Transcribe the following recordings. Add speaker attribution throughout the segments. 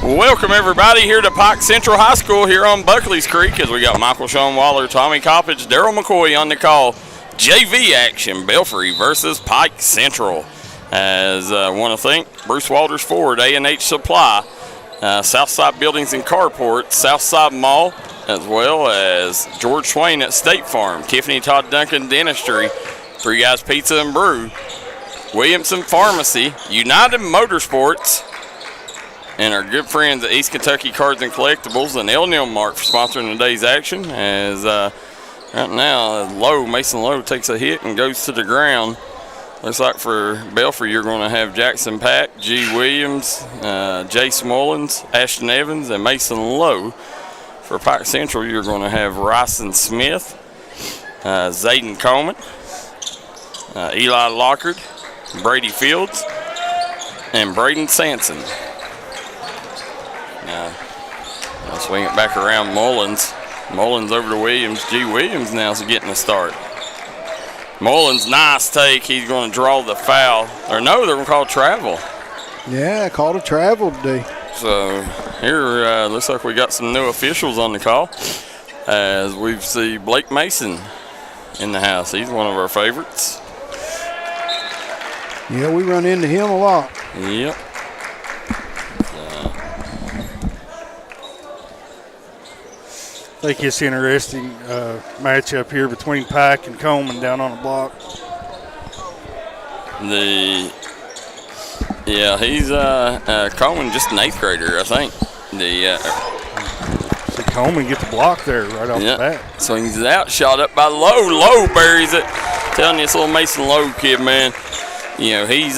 Speaker 1: Welcome everybody here to Pike Central High School here on Buckley's Creek as we got Michael Shawn Waller, Tommy Coppage, Darryl McCoy on the call. JV action, Belfry versus Pike Central. As I want to thank Bruce Walters Ford, A&H Supply, Southside Buildings and Carports, Southside Mall, as well as George Swain at State Farm, Tiffany Todd Duncan Dentistry, Three Guys Pizza and Brew, Williamson Pharmacy, United Motorsports, and our good friends at East Kentucky Cards and Collectibles and L&M Mark for sponsoring today's action. As right now, Mason Lowe takes a hit and goes to the ground. Looks like for Belfry, you're going to have Jackson Pack, G. Williams, Jace Mullins, Ashton Evans, and Mason Lowe. For Pike Central, you're going to have Ryson Smith, Zayden Coleman, Eli Lockard, Brady Fields, and Braden Sampson. I'll swing it back around Mullins. Mullins over to Williams. G. Williams now is getting a start. Mullins, nice take. He's going to draw the foul. Or no, they're going to call travel.
Speaker 2: Yeah, called a travel today.
Speaker 1: So here looks like we got some new officials on the call. As we see Blake Mason in the house. He's one of our favorites.
Speaker 2: Yeah, we run into him a lot.
Speaker 1: Yep.
Speaker 3: I think it's an interesting matchup here between Pike and Coleman down on the block.
Speaker 1: He's Coleman, just an 8th grader, I think.
Speaker 3: See Coleman get the block there right off the bat.
Speaker 1: Swings it out, shot up by Lowe. Lowe buries it. Telling you, this little Mason Lowe kid, man. You know, he's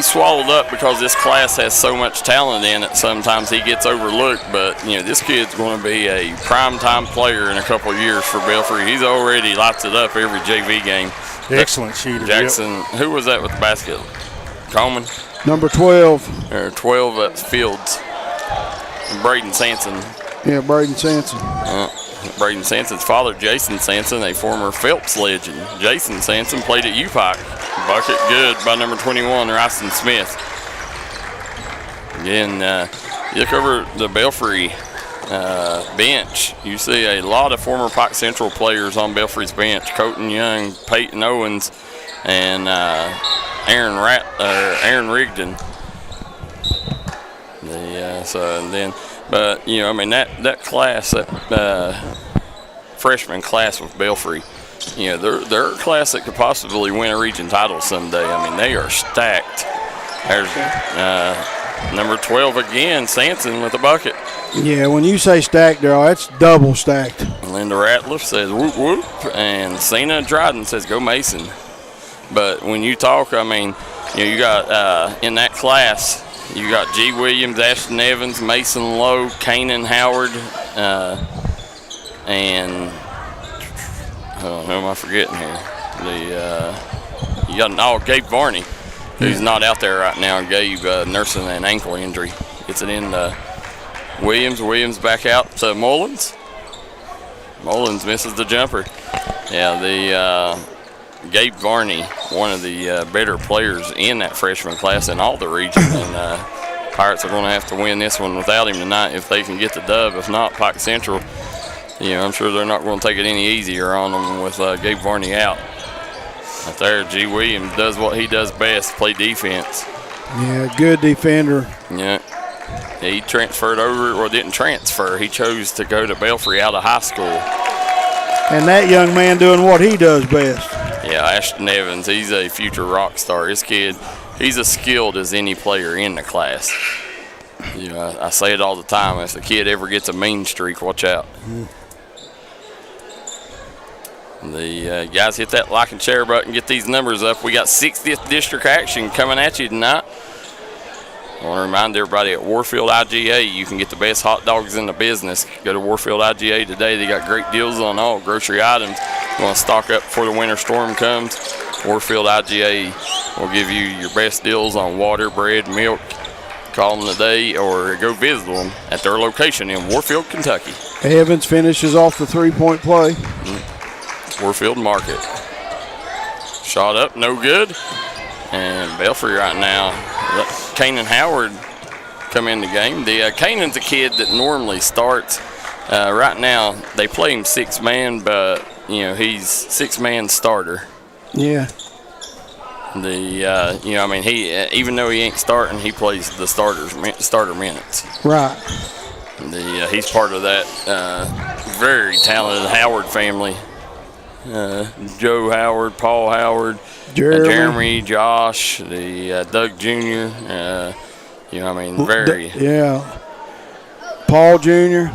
Speaker 1: swallowed up because this class has so much talent in it. Sometimes he gets overlooked, but, you know, this kid's going to be a prime-time player in a couple of years for Belfry. He's already lights it up every JV game.
Speaker 3: Excellent shooter.
Speaker 1: Jackson,
Speaker 3: yep.
Speaker 1: Who was that with the basket? Coleman?
Speaker 2: Number 12.
Speaker 1: Or 12 at Fields. Braden Sampson.
Speaker 2: Yeah, Braden Sampson.
Speaker 1: Braden Sampson's father, Jason Sampson, a former Phelps legend. Jason Sampson played at UPike. Bucket good by number 21, Ryson Smith. Again, you look over the Belfry bench, you see a lot of former Pike Central players on Belfry's bench. Colton Young, Peyton Owens, and Aaron Rigdon. But you know, I mean that class, that freshman class with Belfry, you know, they're a class that could possibly win a region title someday. I mean, they are stacked. There's number 12 again, Sampson with a bucket.
Speaker 2: Yeah, when you say stacked, Darryl, that's double stacked.
Speaker 1: Linda Ratliff says whoop whoop, and Cena Dryden says go Mason. But when you talk, I mean, you know, you got in that class, you got G. Williams, Ashton Evans, Mason Lowe, Kanan Howard, and who am I forgetting here? You got Gabe Varney, who's not out there right now. Gabe nursing an ankle injury. Gets it in Williams. Williams back out to Mullins. Mullins misses the jumper. Yeah, the Gabe Varney, one of the better players in that freshman class in all the region. And Pirates are going to have to win this one without him tonight if they can get the dub. If not, Pike Central, you know, I'm sure they're not going to take it any easier on them with Gabe Varney out. Right there, G. Williams does what he does best, play defense.
Speaker 2: Yeah, good defender.
Speaker 1: Yeah. He transferred over, or didn't transfer. He chose to go to Belfry out of high school.
Speaker 2: And that young man doing what he does best.
Speaker 1: Yeah, Ashton Evans, he's a future rock star. This kid, he's as skilled as any player in the class. You know, I say it all the time. If the kid ever gets a mean streak, watch out. The guys hit that like and share button, get these numbers up. We got 60th district action coming at you tonight. I want to remind everybody at Warfield IGA, you can get the best hot dogs in the business. Go to Warfield IGA today. They got great deals on all grocery items. You want to stock up before the winter storm comes? Warfield IGA will give you your best deals on water, bread, milk. Call them today or go visit them at their location in Warfield, Kentucky.
Speaker 2: Evans finishes off the three-point play.
Speaker 1: Warfield Market. Shot up, no good. And Belfry right now, Kanan Howard come in the game. The Canaan's a kid that normally starts. Right now, they play him 6-man, but, he's 6-man starter.
Speaker 2: Yeah.
Speaker 1: He even though he ain't starting, he plays the starter minutes.
Speaker 2: Right.
Speaker 1: He's part of that very talented Howard family. Joe Howard, Paul Howard, Jeremy, Josh, Doug Jr. Very.
Speaker 2: Yeah. Paul Jr.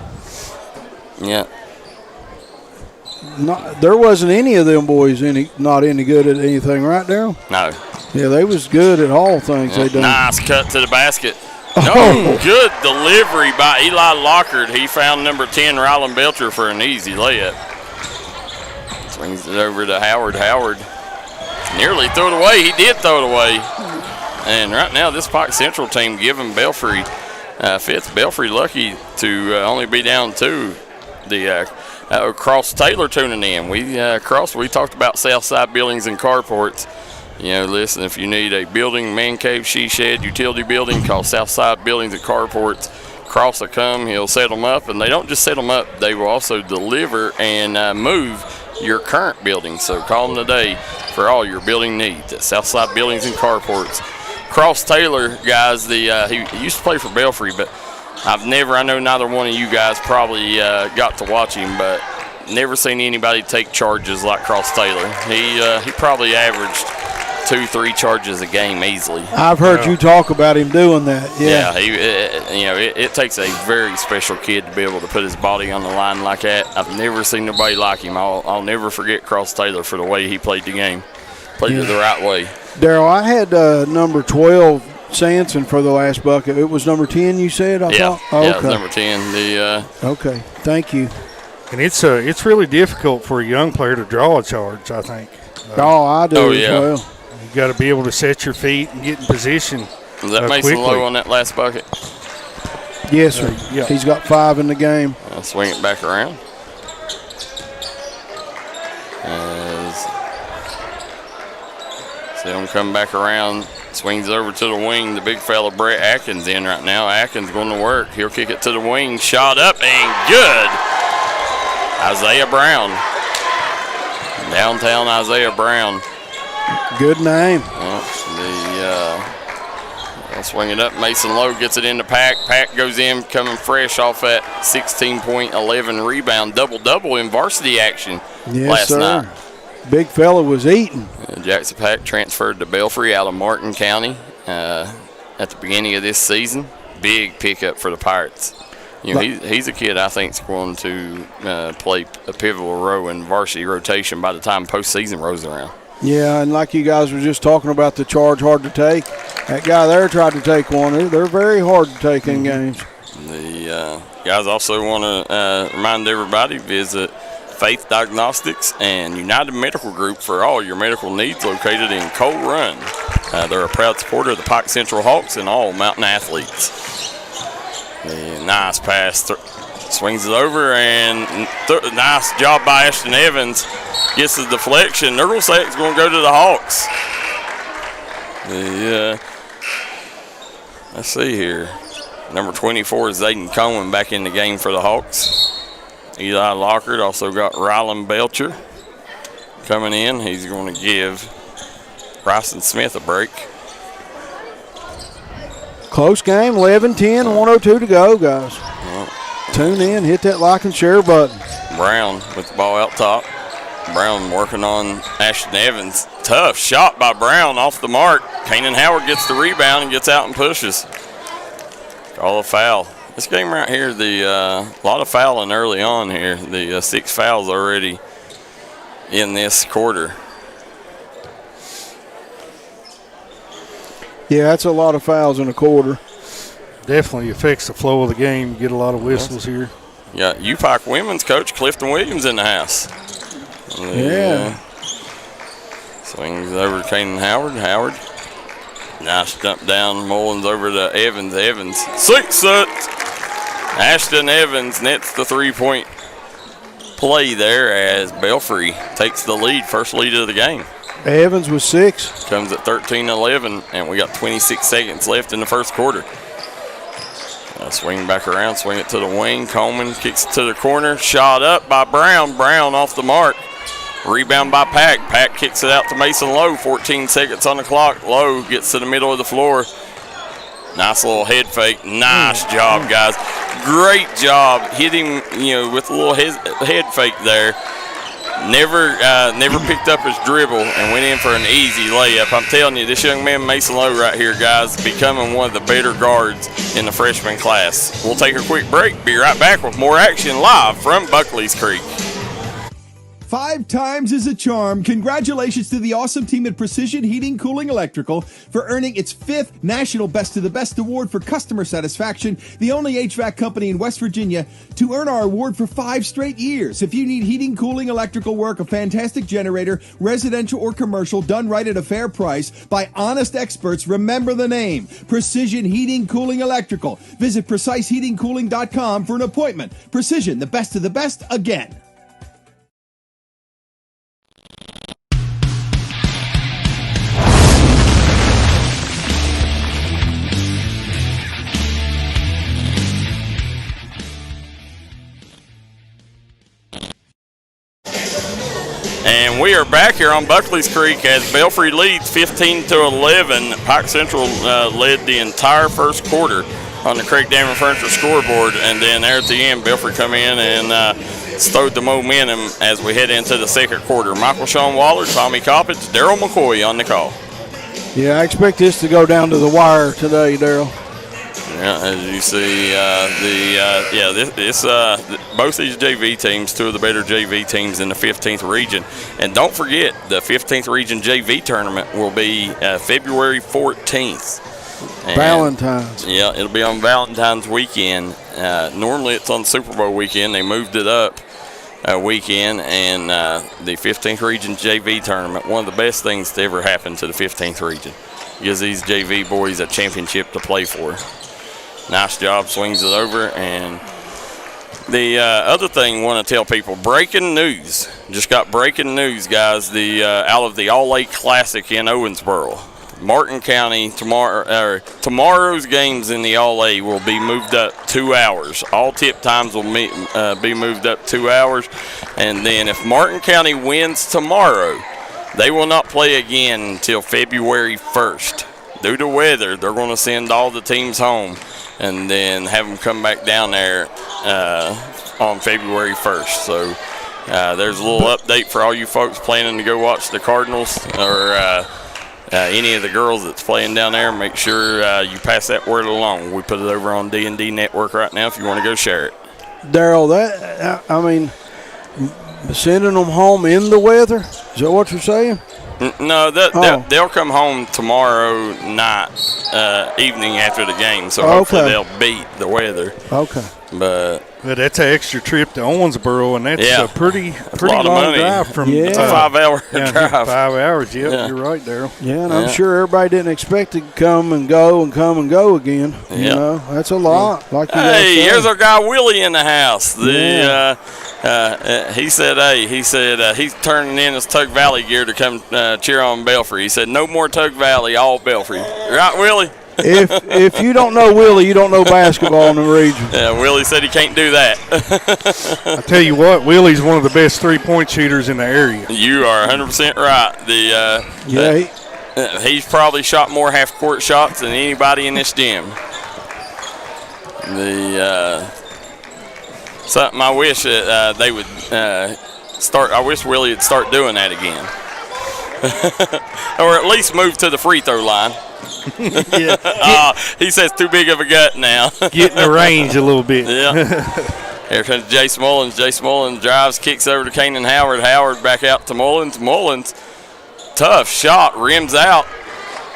Speaker 1: Yeah.
Speaker 2: There wasn't any of them boys not any good at anything, right, Darryl?
Speaker 1: No.
Speaker 2: Yeah, they was good at all things they done.
Speaker 1: Nice cut to the basket.
Speaker 2: Oh.
Speaker 1: No, good delivery by Eli Lockard. He found number 10, Rylan Belcher, for an easy layup. Swings it over to Howard. Howard nearly threw it away. He did throw it away. And right now, this Pike Central team giving Belfry fifth. Belfry lucky to only be down 2. The Cross Taylor tuning in. We talked about Southside Buildings and Carports. Listen, if you need a building, man cave, she shed, utility building, call Southside Buildings and Carports. Cross will come, he'll set them up, and they don't just set them up, they will also deliver and move your current building. So call them today for all your building needs at Southside Buildings and Carports. Cross Taylor, guys, he used to play for Belfry, but I know neither one of you guys probably got to watch him, but never seen anybody take charges like Cross Taylor. He probably averaged 2-3 charges a game easily.
Speaker 2: I've heard you talk about him doing that. Yeah.
Speaker 1: It takes a very special kid to be able to put his body on the line like that. I've never seen nobody like him. I'll never forget Cross Taylor for the way he played the game. Played it the right way.
Speaker 2: Darryl, I had number 12 Sanson for the last bucket. It was number 10, you said? I thought? Oh,
Speaker 1: yeah,
Speaker 2: okay.
Speaker 1: Number 10.
Speaker 2: Okay, thank you.
Speaker 3: And it's really difficult for a young player to draw a charge, I think.
Speaker 2: I do as well.
Speaker 3: You got to be able to set your feet and get in position.
Speaker 1: Was that Mason
Speaker 3: quickly.
Speaker 1: Lowe on that last bucket?
Speaker 2: Yes, sir.
Speaker 3: Yeah.
Speaker 2: He's got 5 in the game.
Speaker 1: I'll swing it back around. See him come back around. Swings over to the wing. The big fella Brett Atkins in right now. Atkins going to work. He'll kick it to the wing. Shot up and good. Isaiah Brown. Downtown Isaiah Brown.
Speaker 2: Good name.
Speaker 1: I'll swing it up. Mason Lowe gets it into Pack. Pack goes in, coming fresh off that 16-point, 11 rebound, double-double in varsity action last night.
Speaker 2: Big fella was eating.
Speaker 1: Jackson Pack transferred to Belfry out of Martin County at the beginning of this season. Big pickup for the Pirates. He's a kid I think is going to play a pivotal role in varsity rotation by the time postseason rolls around.
Speaker 2: Yeah, and like you guys were just talking about the charge hard to take, that guy there tried to take one. They're very hard to take in games.
Speaker 1: The guys also want to remind everybody, visit Faith Diagnostics and United Medical Group for all your medical needs, located in Coal Run. They're a proud supporter of the Pike Central Hawks and all mountain athletes. Nice pass. Swings it over, and nice job by Ashton Evans. Gets the deflection. Nurglesack's going to go to the Hawks. Let's see here. Number 24 is Zayden Coleman back in the game for the Hawks. Eli Lockard also got Rylan Belcher coming in. He's going to give Bryson Smith a break.
Speaker 2: Close game, 11-10, 1:02 to go, guys. Tune in, hit that like and share button.
Speaker 1: Brown with the ball out top. Brown working on Ashton Evans. Tough shot by Brown off the mark. Kanan Howard gets the rebound and gets out and pushes. Call a foul. This game right here, a lot of fouling early on here. The 6 fouls already in this quarter.
Speaker 2: Yeah, that's a lot of fouls in a quarter.
Speaker 3: Definitely affects the flow of the game. You get a lot of whistles here.
Speaker 1: Yeah, UPike women's coach Clifton Williams in the house.
Speaker 2: Yeah.
Speaker 1: Swings over to Kanan Howard. Howard. Nice dump down. Mullins over to Evans. Evans. 6 it. Ashton Evans nets the 3-point play there as Belfry takes the lead. First lead of the game.
Speaker 2: Evans was 6.
Speaker 1: Comes at 13-11, and we got 26 seconds left in the first quarter. Swing back around, swing it to the wing. Coleman kicks it to the corner. Shot up by Brown. Brown off the mark. Rebound by Pack. Pack kicks it out to Mason Lowe. 14 seconds on the clock. Lowe gets to the middle of the floor. Nice little head fake. Nice job, guys. Great job. Hit him, with a little head fake there. Never picked up his dribble and went in for an easy layup. I'm telling you, this young man, Mason Lowe right here, guys, becoming one of the better guards in the freshman class. We'll take a quick break. Be right back with more action live from Buckley's Creek.
Speaker 4: 5 times is a charm. Congratulations to the awesome team at Precision Heating, Cooling, Electrical for earning its 5th National Best of the Best Award for customer satisfaction, the only HVAC company in West Virginia to earn our award for 5 straight years. If you need heating, cooling, electrical work, a fantastic generator, residential or commercial, done right at a fair price by honest experts, remember the name, Precision Heating, Cooling, Electrical. Visit PreciseHeatingCooling.com for an appointment. Precision, the best of the best, again.
Speaker 1: And we are back here on Buckley's Creek as Belfry leads 15-11. Pike Central led the entire first quarter on the Craig Damon Furniture scoreboard, and then there at the end, Belfry come in and stowed the momentum as we head into the second quarter. Michael Shawn Waller, Tommy Coppage, Darryl McCoy on the call.
Speaker 2: Yeah, I expect this to go down to the wire today, Darryl.
Speaker 1: Yeah, as you see, both these JV teams, 2 of the better JV teams in the 15th region. And don't forget, the 15th region JV tournament will be February 14th. And
Speaker 2: Valentine's.
Speaker 1: Yeah, it'll be on Valentine's weekend. Normally it's on Super Bowl weekend. They moved it up a weekend, and the 15th region JV tournament, one of the best things to ever happen to the 15th region. Gives these JV boys a championship to play for. Nice job, swings it over. And the other thing I want to tell people, breaking news. Just got breaking news, guys. Out of the All-A Classic in Owensboro. Martin County, tomorrow's games in the All-A will be moved up 2 hours. All tip times will be moved up 2 hours. And then if Martin County wins tomorrow, they will not play again until February 1st. Due to weather, they're going to send all the teams home and then have them come back down there on February 1st. So there's a little update for all you folks planning to go watch the Cardinals or any of the girls that's playing down there. Make sure you pass that word along. We put it over on D&D Network right now if you want to go share it.
Speaker 2: Darryl, sending them home in the weather? Is that what you're saying?
Speaker 1: No, they'll come home tomorrow night, evening after the game, so hopefully they'll beat the weather. Okay. But
Speaker 3: that's an extra trip to Owensboro, and that's a pretty long drive from.
Speaker 1: It's a 5-hour drive.
Speaker 3: 5 hours. Yeah, you're right, Darryl.
Speaker 2: Yeah, and I'm sure everybody didn't expect to come and go again. You know, that's a lot. Like you
Speaker 1: here's our guy Willie in the house. He said he's turning in his Tug Valley gear to come cheer on Belfry. He said no more Tug Valley, all Belfry. Right, Willie?
Speaker 2: If you don't know Willie, you don't know basketball in the region.
Speaker 1: Yeah, Willie said he can't do that.
Speaker 3: I tell you what, Willie's one of the best three-point shooters in the area.
Speaker 1: You are 100% right. He's probably shot more half-court shots than anybody in this gym. Something I wish that they would start. I wish Willie would start doing that again, or at least move to the free throw line. He says too big of a gut now.
Speaker 3: Get in the range a little bit.
Speaker 1: Yeah. Here comes Jace Mullins. Jace Mullins drives, kicks over to Kanan Howard. Howard back out to Mullins. Mullins, tough shot, rims out.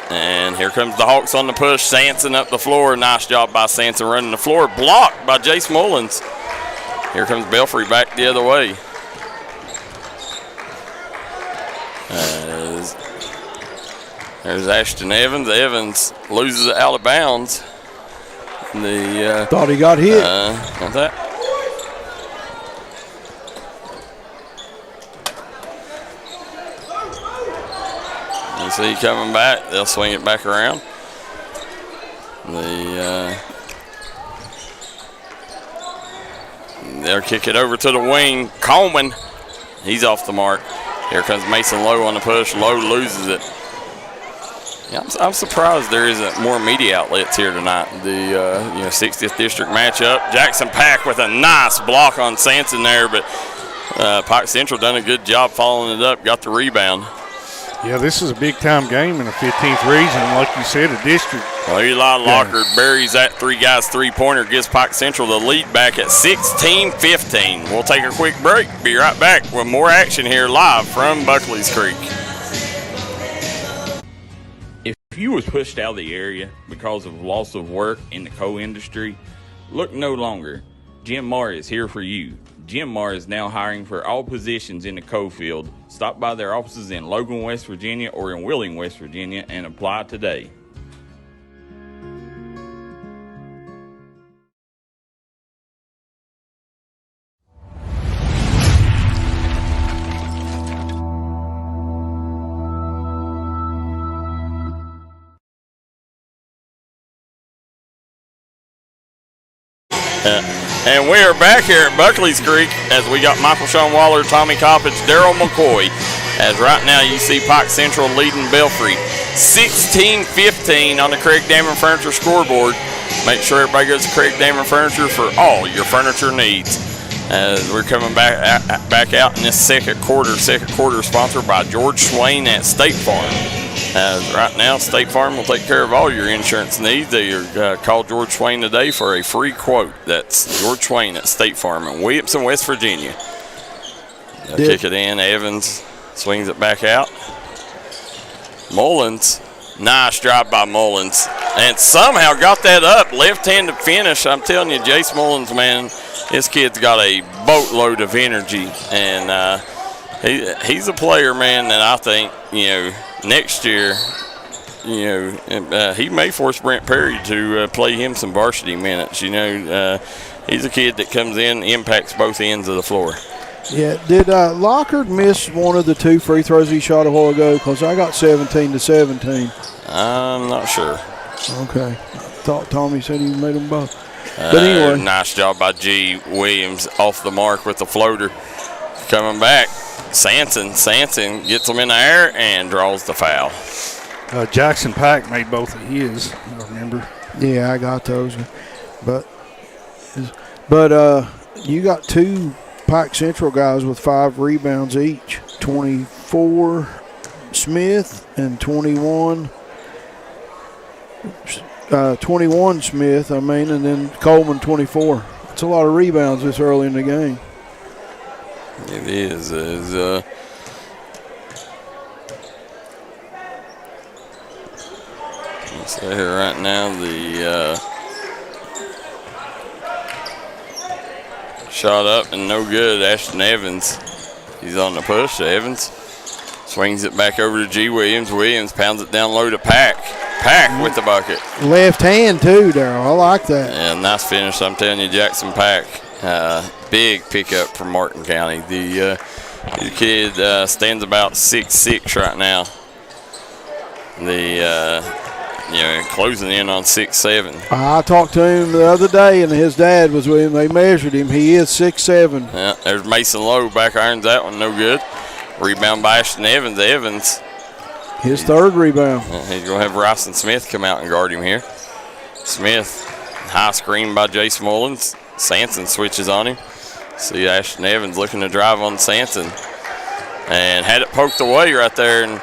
Speaker 1: And here comes the Hawks on the push. Sanson up the floor. Nice job by Sanson running the floor. Blocked by Jace Mullins. Here comes Belfry back the other way. There's Ashton Evans. Evans loses it out of bounds.
Speaker 2: Thought he got hit.
Speaker 1: Not that. You see coming back. They'll swing it back around. they'll kick it over to the wing. Coleman, he's off the mark. Here comes Mason Lowe on the push. Lowe loses it. Yeah, I'm surprised there isn't more media outlets here tonight. The 60th District matchup. Jackson Pack with a nice block on Sanson there, but Pike Central done a good job following it up, got the rebound.
Speaker 3: Yeah, this is a big-time game in the 15th region. Like you said, a district.
Speaker 1: Well, Eli Lockard buries that three guys three-pointer, gives Pike Central the lead back at 16-15. We'll take a quick break. Be right back with more action here live from Buckley's Creek. If you was pushed out of the area because of loss of work in the coal industry, look no longer. Jim Marr is here for you. Jim Marr is now hiring for all positions in the coal field. Stop by their offices in Logan, West Virginia or in Wheeling, West Virginia and apply today. And we are back here at Buckley's Creek as we got Michael Shawn Waller, Tommy Coppage, Darryl McCoy. As right now you see Pike Central leading Belfry 16-15 on the Craig Damon Furniture scoreboard. Make sure everybody goes to Craig Damon Furniture for all your furniture needs. As we're coming back out in this second quarter sponsored by George Swain at State Farm. As right now, State Farm will take care of all your insurance needs. Call George Swain today for a free quote. That's George Swain at State Farm in Williamson, West Virginia. They'll kick it in. Evans swings it back out. Mullins, nice drive by Mullins. And somehow got that up. Left-handed finish. I'm telling you, Jace Mullins, man, this kid's got a boatload of energy. And he's a player, man, that I think, next year, he may force Brent Perry to play him some varsity minutes. He's a kid that comes in, impacts both ends of the floor.
Speaker 2: Yeah, did Lockard miss one of the two free throws he shot a while ago? Because I got 17-17.
Speaker 1: I'm not sure.
Speaker 2: Okay. I thought Tommy said he made them both. But anyway.
Speaker 1: Nice job by G. Williams off the mark with the floater. Coming back. Sanson gets them in the air and draws the foul.
Speaker 3: Jackson Pike made both of his, I remember.
Speaker 2: Yeah, I got those. But you got two Pike Central guys with 5 rebounds each. 24 Smith and 21 Smith, and then Coleman 24. It's a lot of rebounds this early in the game.
Speaker 1: It is. Let's see here right now. The shot up and no good. Ashton Evans, he's on the push. Evans swings it back over to G. Williams. Williams pounds it down low to Pack. Pack with the bucket.
Speaker 2: Left hand too, Darryl. I like that.
Speaker 1: Yeah, nice finish. I'm telling you, Jackson Pack. Big pickup from Martin County. The kid stands about 6'6" right now. Closing in on 6'7".
Speaker 2: I talked to him the other day, and his dad was with him. They measured him. He is 6'7".
Speaker 1: Yeah, there's Mason Lowe. Back irons that one. No good. Rebound by Ashton Evans. Evans.
Speaker 2: His third rebound.
Speaker 1: He's going to have Ryson Smith come out and guard him here. Smith, high screen by Jace Mullins. Sanson switches on him. See Ashton Evans looking to drive on Sanson. And had it poked away right there. And,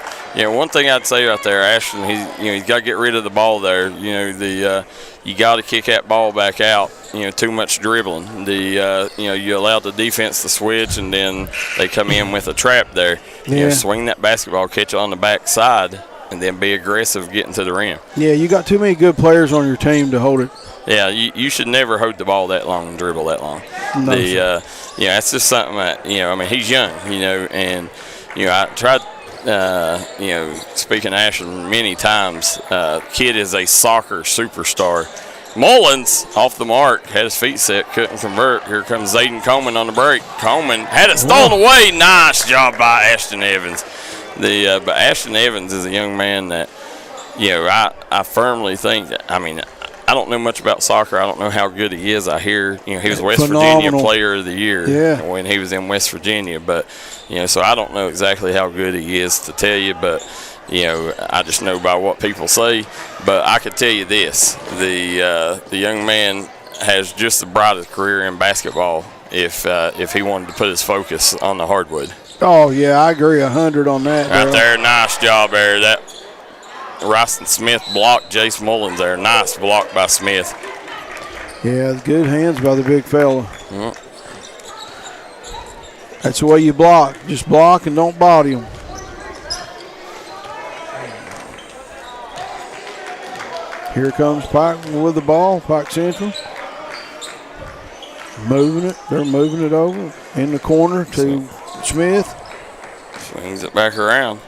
Speaker 1: one thing I'd say right there, Ashton, he's got to get rid of the ball there. You got to kick that ball back out. Too much dribbling. You allow the defense to switch, and then they come in with a trap there.
Speaker 2: Yeah.
Speaker 1: Swing that basketball, catch it on the back side, and then be aggressive getting to the rim.
Speaker 2: Yeah, you got too many good players on your team to hold it.
Speaker 1: Yeah, you should never hold the ball that long and dribble that long.
Speaker 2: No,
Speaker 1: that's just something that, he's young, and, I tried, speaking to Ashton many times, kid is a soccer superstar. Mullins off the mark, had his feet set, couldn't convert. Here comes Zayden Coleman on the break. Coleman had it stolen away. Nice job by Ashton Evans. But Ashton Evans is a young man that, I firmly think that, I I don't know much about soccer. I don't know how good he is. I hear, he was West
Speaker 2: Phenomenal.
Speaker 1: Virginia Player of the Year
Speaker 2: when
Speaker 1: he was in West Virginia. But, so I don't know exactly how good he is to tell you. But, I just know by what people say. But I could tell you this: the young man has just the brightest career in basketball if he wanted to put his focus on the hardwood.
Speaker 2: Oh, yeah, I agree 100 on that.
Speaker 1: Right there, nice job there. That Ryston Smith blocked Jace Mullins there. Nice block by Smith.
Speaker 2: Yeah, good hands by the big fella.
Speaker 1: Mm.
Speaker 2: That's the way you block. Just block and don't body them. Here comes Pike with the ball, Pike Central. Moving it. They're moving it over in the corner to Smith.
Speaker 1: Swings it back around.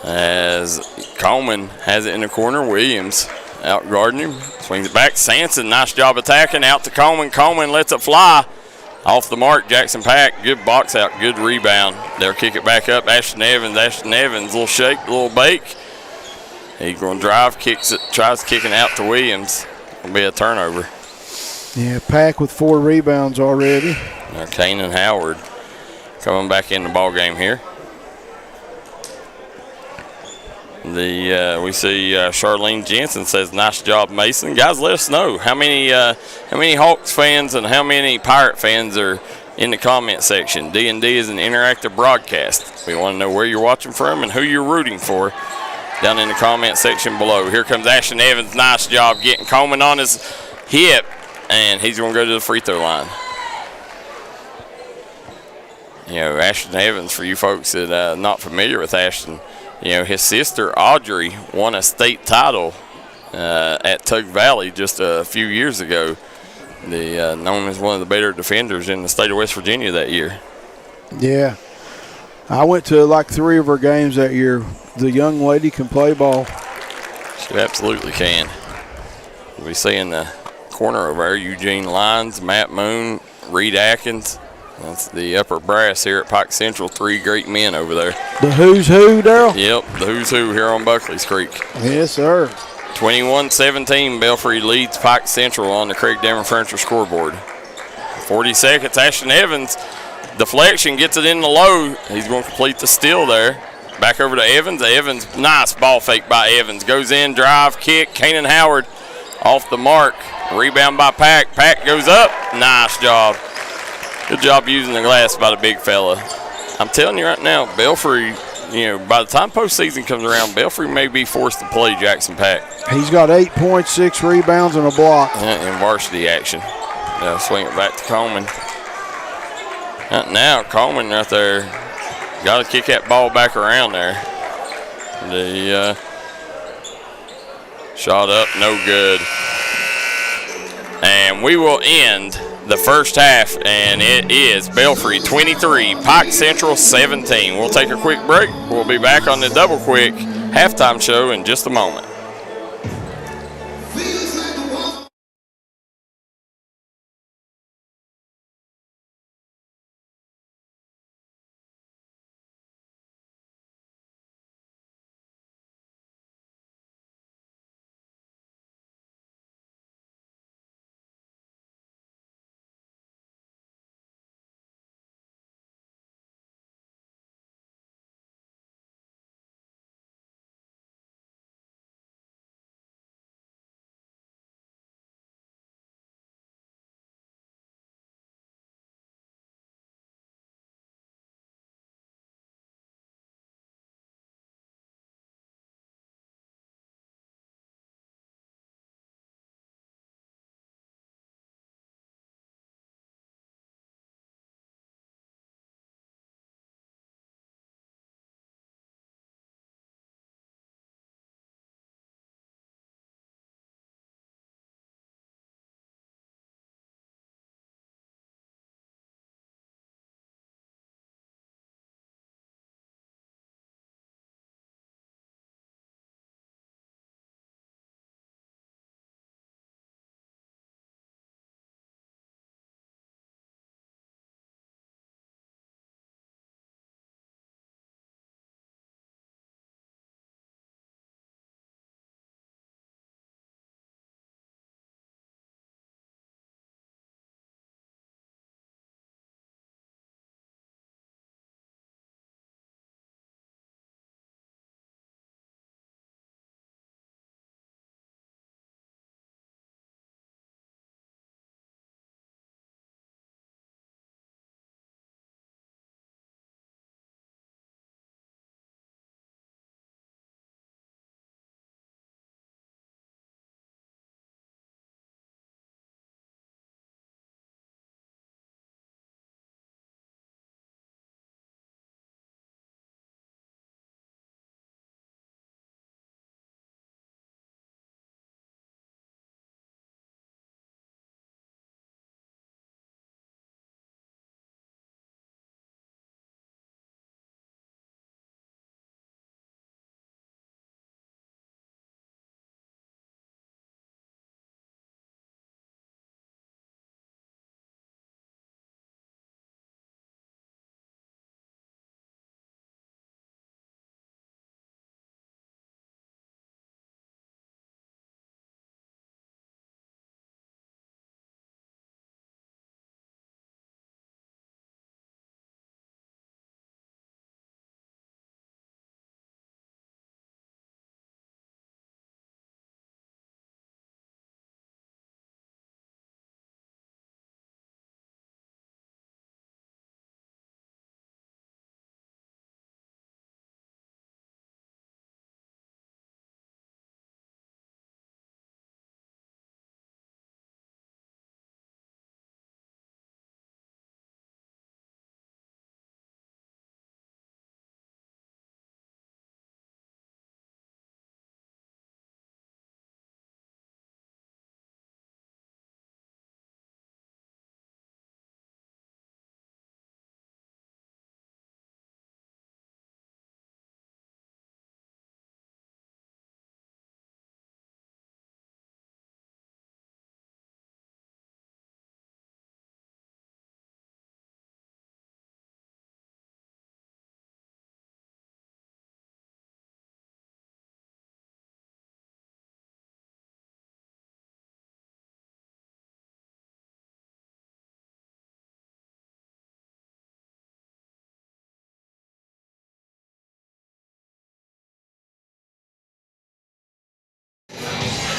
Speaker 1: As Coleman has it in the corner, Williams out guarding him. Swings it back. Sanson, nice job attacking. Out to Coleman. Coleman lets it fly. Off the mark, Jackson Pack. Good box out, good rebound. They'll kick it back up. Ashton Evans, little shake, little bake. He's going to drive, kicks it, tries kicking out to Williams. It'll be a turnover.
Speaker 2: Yeah, Pack with 4 rebounds already.
Speaker 1: Now Kanan Howard coming back in the ball game here. We see Charlene Jensen says, "Nice job, Mason." Guys, let us know how many Hawks fans and how many Pirate fans are in the comment section. D&D is an interactive broadcast. We want to know where you're watching from and who you're rooting for down in the comment section below. Here comes Ashton Evans. Nice job getting Coleman on his hip, and he's going to go to the free throw line. Ashton Evans, for you folks that are not familiar with Ashton, his sister Audrey won a state title at Tug Valley just a few years ago. Known as one of the better defenders in the state of West Virginia that year.
Speaker 2: Yeah. I went to like 3 of her games that year. The young lady can play ball.
Speaker 1: She absolutely can. We see in the corner over there Eugene Lyons, Matt Moon, Reed Atkins. That's the upper brass here at Pike Central. 3 great men over there.
Speaker 2: The who's who, Darryl?
Speaker 1: Yep, the who's who here on Buckley's Creek.
Speaker 2: Yes, sir.
Speaker 1: 21-17, Belfry leads Pike Central on the Craig Dameron Furniture scoreboard. 40 seconds, Ashton Evans. Deflection, gets it in the low. He's going to complete the steal there. Back over to Evans. Evans, nice ball fake by Evans. Goes in, drive, kick. Kanan Howard off the mark. Rebound by Pack. Pack goes up. Nice job. Good job using the glass by the big fella. I'm telling you right now, Belfry, by the time postseason comes around, Belfry may be forced to play Jackson Pack.
Speaker 2: He's got 8 points, 6 rebounds, and a block.
Speaker 1: In varsity action. They'll swing it back to Coleman. Now Coleman right there. Got to kick that ball back around there. The shot up, no good. And we will end the first half, and it is Belfry 23, Pike Central 17. We'll take a quick break. We'll be back on the Double Quick halftime show in just a moment.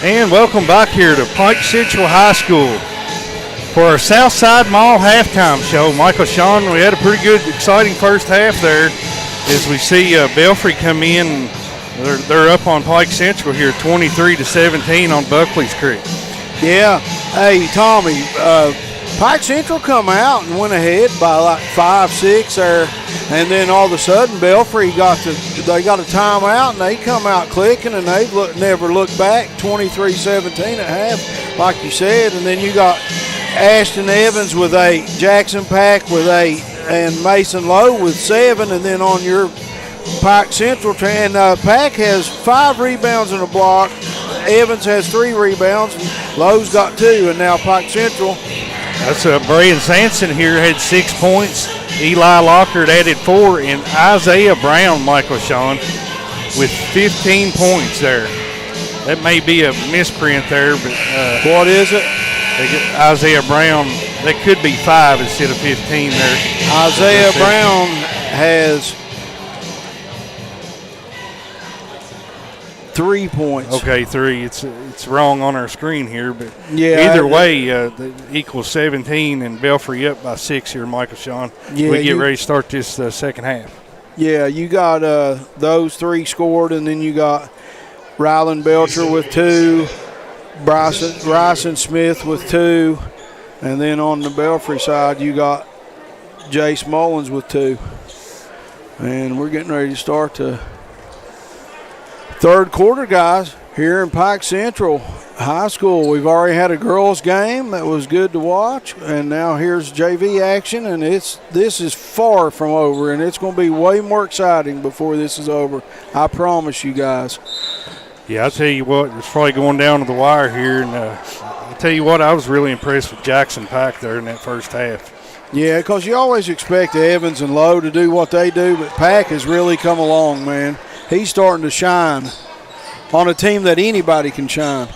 Speaker 3: And welcome back here to Pike Central High School for our Southside Mall halftime show. Michael, Shawn, we had a pretty good, exciting first half there as we see Belfry come in. They're up on Pike Central here, 23-17 on Buckley's Creek.
Speaker 2: Yeah. Hey, Tommy, Pike Central come out and went ahead by like 5-6 there, and then all of a sudden Belfry got a timeout and they come out clicking and they never looked back. 23-17 at half, like you said, and then you got Ashton Evans with 8, Jackson Pack with 8, and Mason Lowe with 7, and then on your Pike Central and Pack has 5 rebounds and a block. Evans has 3 rebounds, and Lowe's got 2, and now Pike Central.
Speaker 3: That's Brian Sanson here had 6 points. Eli Lockhart added 4, and Isaiah Brown, Michael, Shawn, with 15 points there. That may be a misprint there, but
Speaker 2: what is it?
Speaker 3: Isaiah Brown, that could be 5 instead of 15 there.
Speaker 2: Isaiah Brown has 3 points.
Speaker 3: Okay, 3. It's wrong on our screen here, but
Speaker 2: yeah,
Speaker 3: either way, equals 17, and Belfry up by 6 here, Michael, Shawn.
Speaker 2: Yeah,
Speaker 3: we get ready to start this second half.
Speaker 2: Yeah, you got those 3 scored, and then you got Rylan Belcher with 2, Bryson Smith with 2, and then on the Belfry side you got Jace Mullins with 2. And we're getting ready to start the third quarter, guys, here in Pike Central High School. We've already had a girls' game that was good to watch, and now here's JV action, and this is far from over, and it's going to be way more exciting before this is over. I promise you guys.
Speaker 3: Yeah, I'll tell you what, it's probably going down to the wire here, and I'll tell you what, I was really impressed with Jackson Pack there in that first half.
Speaker 2: Yeah, because you always expect Evans and Lowe to do what they do, but Pack has really come along, man. He's starting to shine on a team that anybody can shine.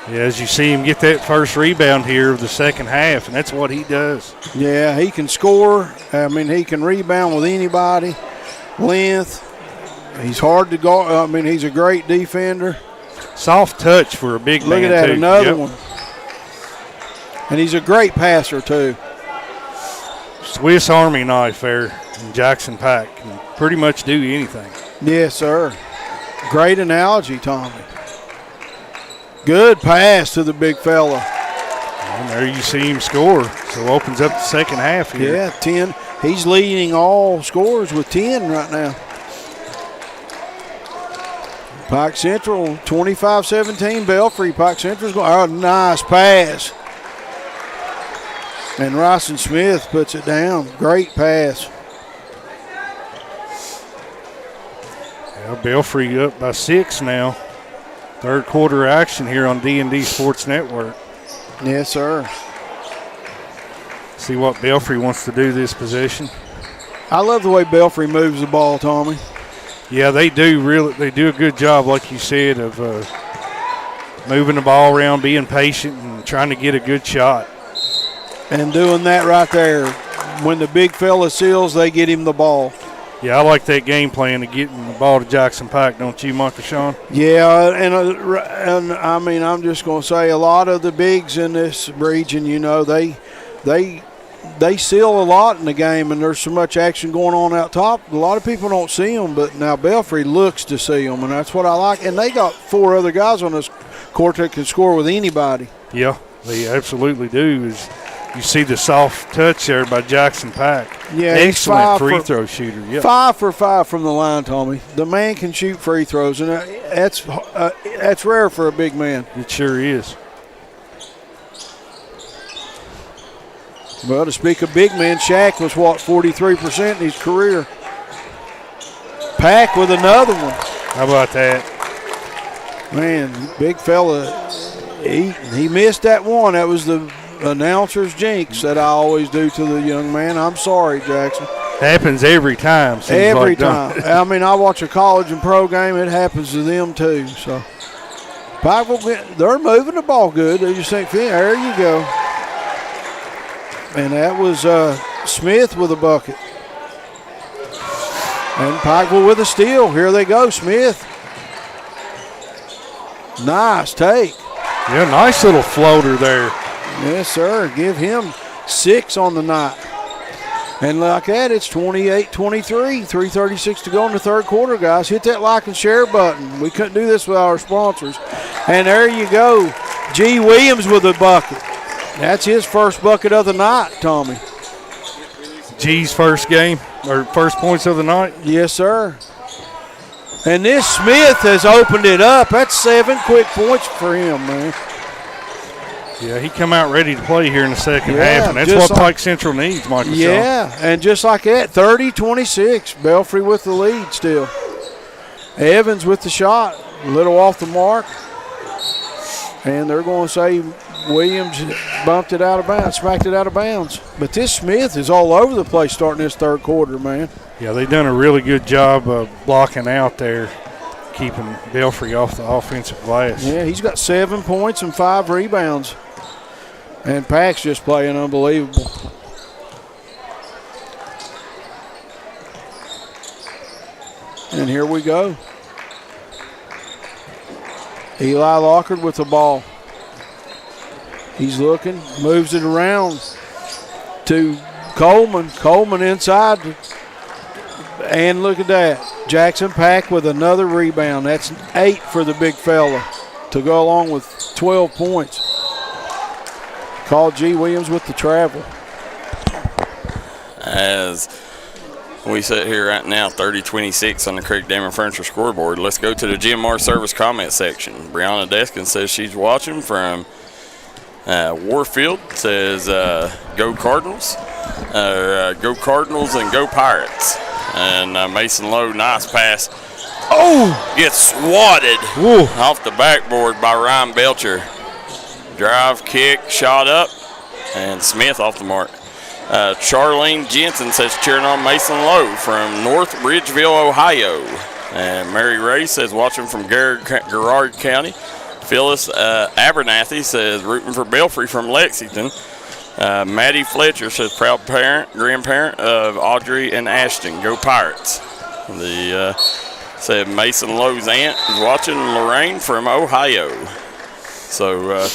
Speaker 3: Yeah, as you see him get that first rebound here of the second half, and that's what he does.
Speaker 2: Yeah, he can score. I mean, he can rebound with anybody. Length. He's hard to guard. I mean, he's a great defender.
Speaker 3: Soft touch for a big man,
Speaker 2: Look at that,
Speaker 3: too.
Speaker 2: another one. And he's a great passer, too.
Speaker 3: Swiss Army knife there in Jackson Pack. Can pretty much do anything.
Speaker 2: Yes, sir. Great analogy, Tommy. Good pass to the big fella.
Speaker 3: And there you see him score. So opens up the second half here.
Speaker 2: Yeah, 10. He's leading all scorers with 10 right now. Pike Central, 25-17, Belfry. Pike Central's going, oh, nice pass. And Ryson Smith puts it down. Great pass.
Speaker 3: Yeah, Belfry up by 6 now. Third quarter action here on D&D Sports Network.
Speaker 2: Yes, sir.
Speaker 3: See what Belfry wants to do this possession.
Speaker 2: I love the way Belfry moves the ball, Tommy.
Speaker 3: Yeah, they do a good job, like you said, of moving the ball around, being patient, and trying to get a good shot.
Speaker 2: And doing that right there. When the big fella seals, they get him the ball.
Speaker 3: Yeah, I like that game plan of getting the ball to Jackson Pike, don't you, Michael, Shawn?
Speaker 2: Yeah, and I mean, I'm just going to say a lot of the bigs in this region, you know, they seal a lot in the game, and there's so much action going on out top. A lot of people don't see them, but now Belfry looks to see them, and that's what I like. And they got 4 other guys on this court that can score with anybody.
Speaker 3: Yeah, they absolutely do. You see the soft touch there by Jackson Pack.
Speaker 2: Yeah,
Speaker 3: excellent free throw shooter. Yep.
Speaker 2: 5 for 5 from the line, Tommy. The man can shoot free throws, and that's rare for a big man.
Speaker 3: It sure is.
Speaker 2: Well, to speak of big men, Shaq was, 43% in his career. Pack with another one.
Speaker 3: How about that?
Speaker 2: Man, big fella, he missed that one. That was the announcer's jinx that I always do to the young man. I'm sorry, Jackson.
Speaker 3: Happens every time.
Speaker 2: Every time. I mean, I watch a college and pro game. It happens to them too. So, Pike they're moving the ball good. They just think, there you go. And that was Smith with a bucket. And Pikeville with a steal. Here they go, Smith. Nice take.
Speaker 3: Yeah, nice little floater there.
Speaker 2: Yes, sir. Give him 6 on the night. And like that, it's 28-23. 3:36 to go in the third quarter, guys. Hit that like and share button. We couldn't do this without our sponsors. And there you go. G. Williams with a bucket. That's his first bucket of the night, Tommy.
Speaker 3: G's first game, or first points of the night.
Speaker 2: Yes, sir. And this Smith has opened it up. That's 7 quick points for him, man.
Speaker 3: Yeah, he come out ready to play here in the second half, and that's what Pike Central needs, Michael.
Speaker 2: Yeah,
Speaker 3: Shawn.
Speaker 2: and just like that, 30-26. Belfry with the lead still. Evans with the shot, a little off the mark. And they're going to say Williams bumped it out of bounds, smacked it out of bounds. But this Smith is all over the place starting this third quarter, man.
Speaker 3: Yeah, they've done a really good job of blocking out there, keeping Belfry off the offensive glass.
Speaker 2: Yeah, he's got 7 points and 5 rebounds. And Pack's just playing unbelievable. And here we go. Eli Lockard with the ball. He's looking, moves it around to Coleman. Coleman inside. And look at that. Jackson Pack with another rebound. That's 8 for the big fella to go along with 12 points. Call G. Williams with the travel.
Speaker 1: As we sit here right now, 30-26 on the Creek Dam and Furniture scoreboard. Let's go to the GMR service comment section. Brianna Deskin says she's watching from Warfield. Says go Cardinals. Go Cardinals and go Pirates. And Mason Lowe, nice pass. Oh! Gets swatted off the backboard by Ryan Belcher. Drive, kick, shot up, and Smith off the mark. Charlene Jensen says cheering on Mason Lowe from North Ridgeville, Ohio. And Mary Ray says watching from Garrard County. Phyllis Abernathy says rooting for Belfry from Lexington. Maddie Fletcher says proud grandparent of Audrey and Ashton. Go Pirates. Said Mason Lowe's aunt is watching, Lorraine from Ohio. So,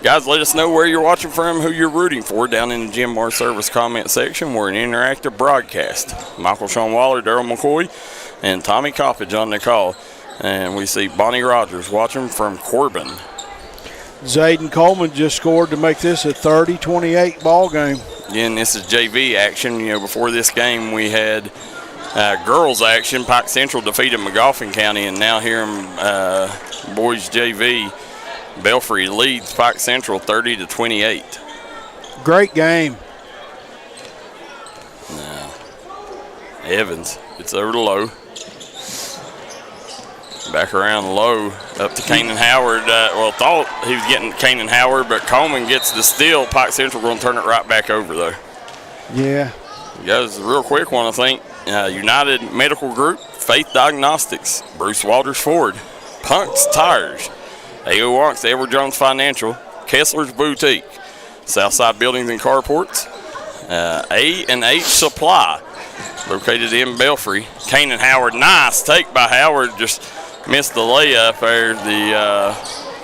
Speaker 1: guys, let us know where you're watching from, who you're rooting for down in the GMR service comment section. We're an interactive broadcast. Michael Shawn Waller, Darryl McCoy, and Tommy Coppage on the call. And we see Bonnie Rogers watching from Corbin.
Speaker 2: Zayden Coleman just scored to make this a 30-28 ball game.
Speaker 1: Again, this is JV action. You know, before this game we had girls action. Pike Central defeated McGoffin County, and now here in boys JV, Belfry leads Pike Central 30-28.
Speaker 2: Great game.
Speaker 1: Now, Evans, it's over to Lowe. Back around Lowe, up to Kanan Howard. Thought he was getting Kanan Howard, but Coleman gets the steal. Pike Central going to turn it right back over, though.
Speaker 2: Yeah.
Speaker 1: Guys, real quick, want to thank United Medical Group, Faith Diagnostics, Bruce Walters Ford, Punk's Tires, A.O. Wonks, Edward Jones Financial, Kessler's Boutique, Southside Buildings and Carports, A&H Supply, located in Belfry. Kanan Howard, nice take by Howard, just missed the layup there.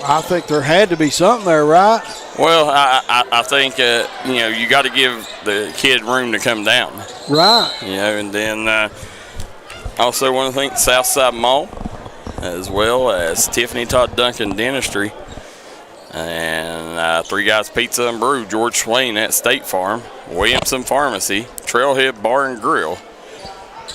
Speaker 2: I think there had to be something there, right?
Speaker 1: Well, I think, you got to give the kid room to come down.
Speaker 2: Right.
Speaker 1: And then also want to thank Southside Mall, as well as Tiffany Todd Duncan Dentistry, and Three Guys Pizza and Brew, George Swain at State Farm, Williamson Pharmacy, Trailhead Bar and Grill.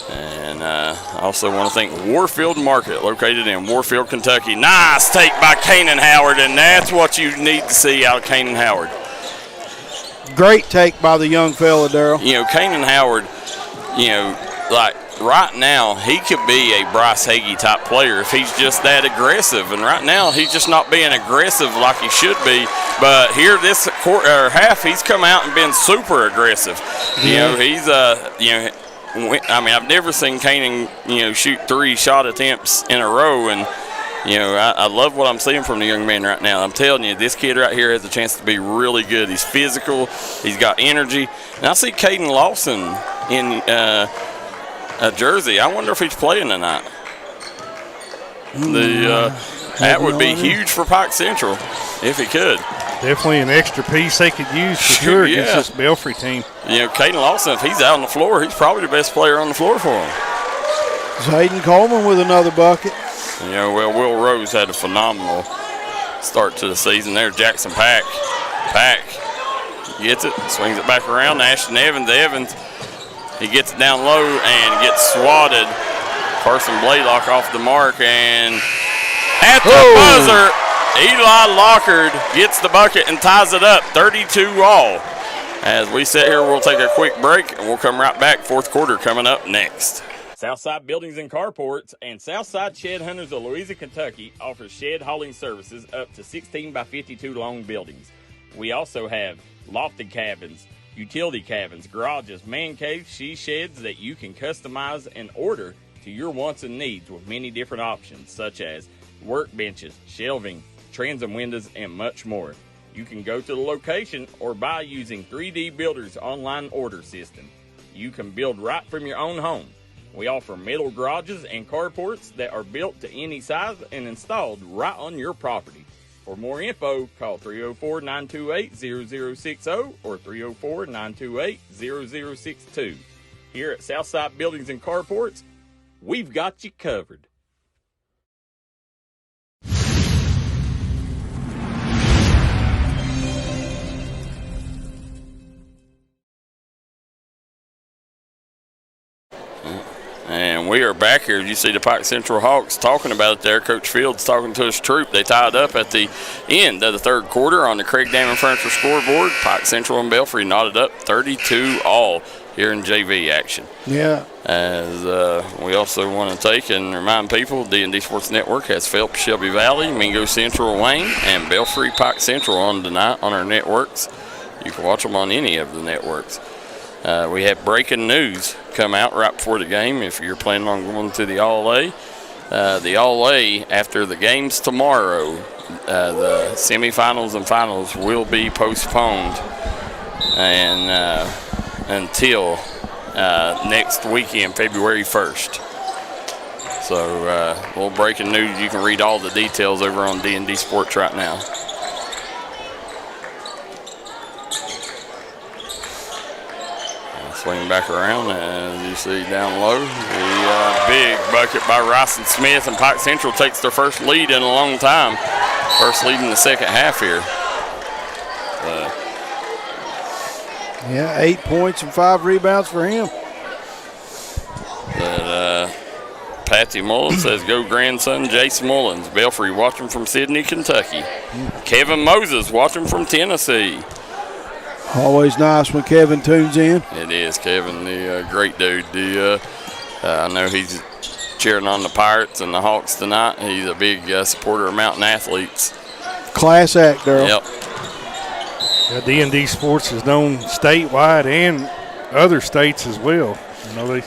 Speaker 1: And I also want to thank Warfield Market, located in Warfield, Kentucky. Nice take by Kanan Howard, and that's what you need to see out of Kanan Howard.
Speaker 2: Great take by the young fella, Darryl.
Speaker 1: Kanan Howard, like right now, he could be a Bryce Hagee type player if he's just that aggressive. And right now, he's just not being aggressive like he should be. But here this half, he's come out and been super aggressive. He's I've never seen Kanan, shoot 3 shot attempts in a row, and I love what I'm seeing from the young man right now. I'm telling you, this kid right here has a chance to be really good. He's physical, he's got energy, and I see Caden Lawson in Jersey. I wonder if he's playing tonight. That would be huge for Pike Central if he could.
Speaker 3: Definitely an extra piece they could use for sure against this Belfry team.
Speaker 1: You know, Caden Lawson, if he's out on the floor, he's probably the best player on the floor for him.
Speaker 2: Zayden Coleman with another bucket.
Speaker 1: You know, well, Will Rose had a phenomenal start to the season there. Jackson Pack gets it, swings it back around. Ashton Evans, he gets it down low and gets swatted. Carson Blaylock off the mark, and at the buzzer, Eli Lockard gets the bucket and ties it up, 32-all. As we sit here, we'll take a quick break, and we'll come right back. Fourth quarter coming up next. Southside Buildings and Carports and Southside Shed Hunters of Louisa, Kentucky offers shed hauling services up to 16 by 52 long buildings. We also have lofted cabins, utility cabins, garages, man caves, she sheds that you can customize and order to your wants and needs with many different options such as workbenches, shelving, transom windows, and much more. You can go to the location or buy using 3D Builder's online order system. You can build right from your own home. We offer metal garages and carports that are built to any size and installed right on your property. For more info, call 304-928-0060 or 304-928-0062. Here at Southside Buildings and Carports, we've got you covered. And we are back here. You see the Pike Central Hawks talking about it there. Coach Fields talking to his troop. They tied up at the end of the third quarter on the Craig Damon Furniture scoreboard. Pike Central and Belfry knotted up 32-all here in JV action.
Speaker 2: Yeah.
Speaker 1: As we also want to take and remind people, D&D Sports Network has Phelps, Shelby Valley, Mingo Central, Wayne, and Belfry Pike Central on tonight on our networks. You can watch them on any of the networks. We have breaking news come out right before the game if you're planning on going to the All-A. The All-A, after the games tomorrow, the semifinals and finals will be postponed and until next weekend, February 1st. So, a little breaking news. You can read all the details over on D&D Sports right now. Swing back around, and you see down low, the big bucket by Ryson Smith, and Pike Central takes their first lead in a long time. First lead in the second half here.
Speaker 2: Yeah, 8 points and 5 rebounds for him.
Speaker 1: But Patsy Mullins says, go grandson Jason Mullins. Belfry watching from Sydney, Kentucky. Kevin Moses watching from Tennessee.
Speaker 2: Always nice when Kevin tunes in.
Speaker 1: It is, Kevin, the great dude. I know he's cheering on the Pirates and the Hawks tonight. He's a big supporter of Mountain Athletes.
Speaker 2: Class act, Darryl.
Speaker 1: Yep.
Speaker 3: D&D Sports is known statewide and other states as well. You know, they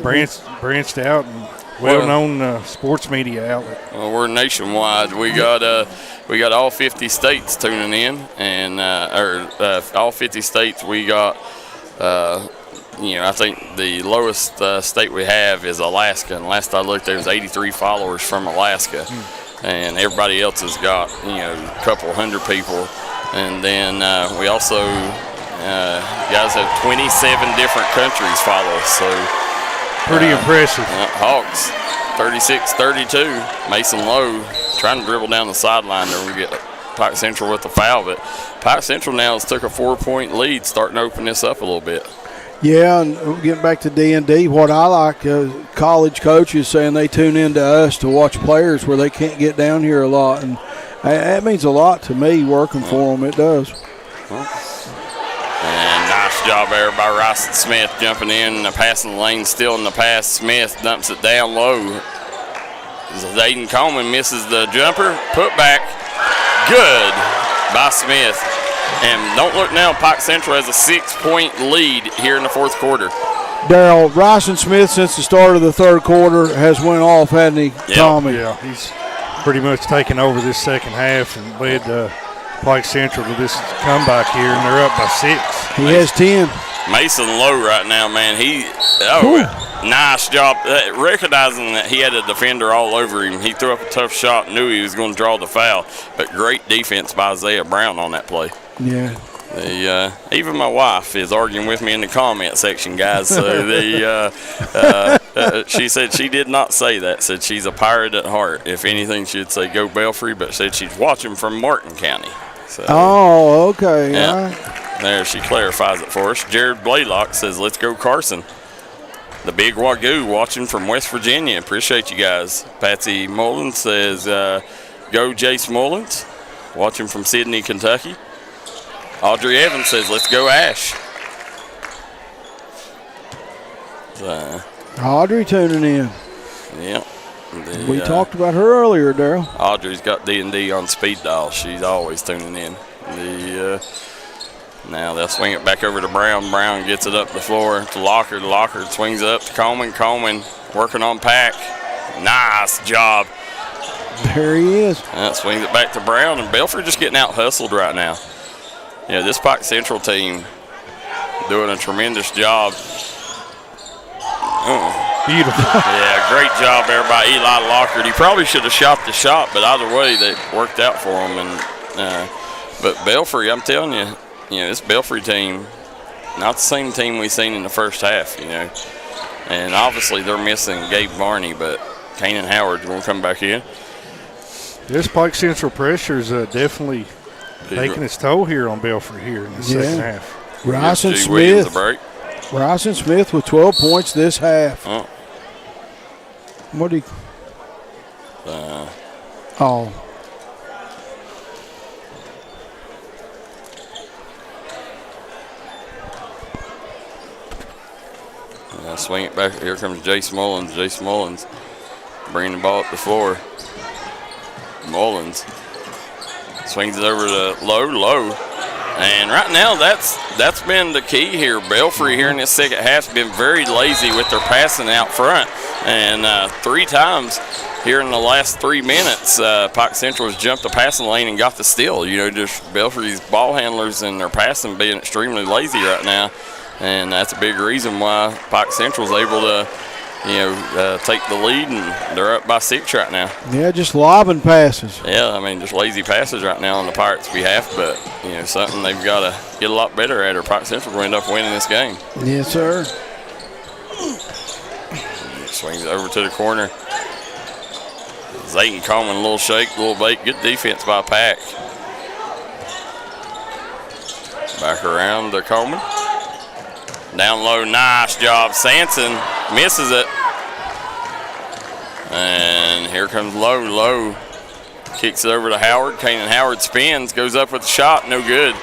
Speaker 3: branched out and well-known sports media outlet. Well,
Speaker 1: we're nationwide. We got all 50 states tuning in, and all 50 states. We got, I think the lowest state we have is Alaska. And last I looked, there was 83 followers from Alaska, and everybody else has got a couple hundred people. And then we also guys have 27 different countries follow us. So
Speaker 3: pretty impressive.
Speaker 1: Hawks 36-32. Mason Lowe trying to dribble down the sideline there. We get Pike Central with the foul, but Pike Central now has took a 4-point lead, starting to open this up a little bit.
Speaker 2: Yeah, and getting back to D&D, what I like, college coaches saying they tune in to us to watch players where they can't get down here a lot, and that means a lot to me working for them. It does.
Speaker 1: And nice job there by Ryson Smith jumping in the passing lane, still in the pass. Smith dumps it down low. Zayden Coleman misses the jumper. Put back. Good by Smith. And don't look now, Pike Central has a 6-point lead here in the fourth quarter.
Speaker 2: Darryl, Ryson Smith, since the start of the third quarter, has went off, hasn't he, Tommy?
Speaker 3: Yeah, he's pretty much taken over this second half and led Pike Central to this comeback here, and they're up by 6.
Speaker 2: He has 10.
Speaker 1: Mason Lowe right now, man. Nice job. Recognizing that he had a defender all over him, he threw up a tough shot, knew he was going to draw the foul. But great defense by Isaiah Brown on that play.
Speaker 2: Yeah.
Speaker 1: Even my wife is arguing with me in the comment section, guys. So she said she did not say that. Said she's a pirate at heart. If anything, she'd say go Belfry, but said she's watching from Martin County. So,
Speaker 2: oh, okay.
Speaker 1: Yeah. There, she clarifies it for us. Jared Blaylock says, let's go Carson. The Big Wagoo watching from West Virginia. Appreciate you guys. Patsy Mullins says, go Jace Mullins, watching from Sydney, Kentucky. Audrey Evans says, let's go Ash.
Speaker 2: Audrey tuning in.
Speaker 1: Yeah.
Speaker 2: We talked about her earlier, Darryl.
Speaker 1: Audrey's got D&D on speed dial. She's always tuning in. Now they'll swing it back over to Brown. Brown gets it up the floor to Locker. Locker swings it up to Coleman. Coleman working on Pack. Nice job.
Speaker 2: There he is.
Speaker 1: Swings it back to Brown, and Belfry just getting out hustled right now. Yeah, this Pike Central team doing a tremendous job.
Speaker 3: Beautiful.
Speaker 1: Yeah, great job there by Eli Lockard. He probably should have shot the shot, but either way, they worked out for him. But Belfry, I'm telling you, this Belfry team, not the same team we seen in the first half, And obviously they're missing Gabe Varney, but Kanan Howard's going to come back in.
Speaker 3: This Pike Central pressure is definitely taking its toll here on Belfry here in the second half.
Speaker 2: Bryson Smith with 12 points this half. What do you?
Speaker 1: Swing it back. Here comes Jace Mullins. Jace Mullins bringing the ball up the floor. Mullins swings it over to Low. And right now, that's been the key here. Belfry here in this second half has been very lazy with their passing out front. And 3 times here in the last 3 minutes, Pike Central has jumped the passing lane and got the steal. Just Belfry's ball handlers and their passing being extremely lazy right now. And that's a big reason why Pike Central's able to, take the lead, and they're up by 6 right now.
Speaker 2: Yeah, just lobbing passes.
Speaker 1: Yeah, just lazy passes right now on the Pirates' behalf, but, something they've got to get a lot better at, or Pike Central will end up winning this game.
Speaker 2: Yes, sir.
Speaker 1: Swings it over to the corner. Zayton Coleman, a little shake, a little bait. Good defense by Pack. Back around to Coleman. Down low, nice job. Sanson misses it. And here comes Low. Kicks it over to Howard. Kanan Howard spins, goes up with the shot, no good.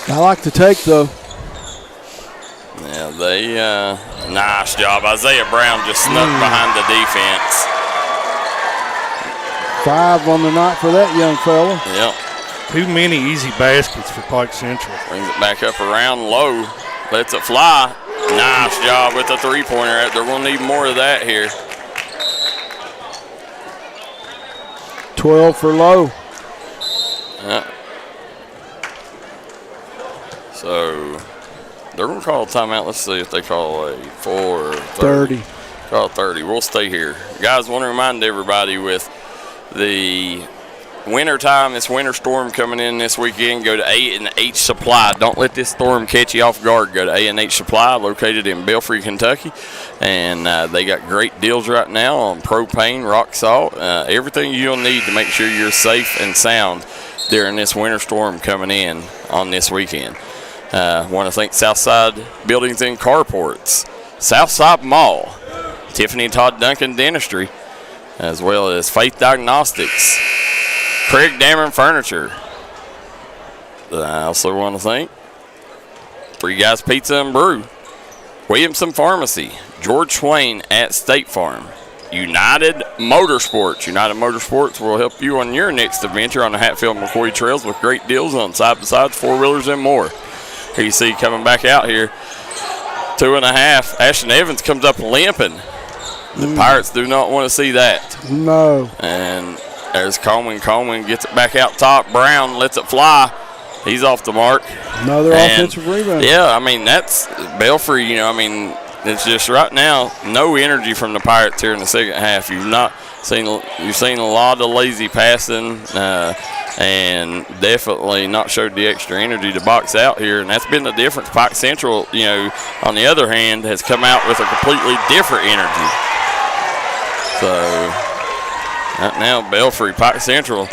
Speaker 2: I like to take though.
Speaker 1: Yeah, nice job. Isaiah Brown just snuck behind the defense.
Speaker 2: 5 on the night for that young fella.
Speaker 1: Yep.
Speaker 3: Too many easy baskets for Pike Central.
Speaker 1: Brings it back up around Low. Lets it fly. Nice job with the three-pointer. They're going to need more of that here.
Speaker 2: 12 for Low.
Speaker 1: Yeah. So they're going to call a timeout. Let's see if they call a 4 or 30. Call 30. We'll stay here. Guys, want to remind everybody with the winter time, this winter storm coming in this weekend, go to A&H Supply. Don't let this storm catch you off guard. Go to A&H Supply, located in Belfry, Kentucky. And they got great deals right now on propane, rock salt, everything you'll need to make sure you're safe and sound during this winter storm coming in on this weekend. Want to thank Southside Buildings and Carports, Southside Mall, Tiffany Todd Duncan Dentistry, as well as Faith Diagnostics, Craig Dameron Furniture. I also want to thank Three Guys Pizza and Brew, Williamson Pharmacy, George Swain at State Farm, United Motorsports. United Motorsports will help you on your next adventure on the Hatfield-McCoy trails with great deals on side-by-sides, four-wheelers, and more. Here you see coming back out here, 2.5. Ashton Evans comes up limping. The Pirates do not want to see that.
Speaker 2: No.
Speaker 1: And there's Coleman. Coleman gets it back out top. Brown lets it fly. He's off the mark.
Speaker 2: Another offensive rebound.
Speaker 1: Yeah, I mean, that's Belfry, it's just right now, no energy from the Pirates here in the second half. You've seen a lot of lazy passing and definitely not showed the extra energy to box out here, and that's been the difference. Pike Central, on the other hand, has come out with a completely different energy. So right now, Pike Central.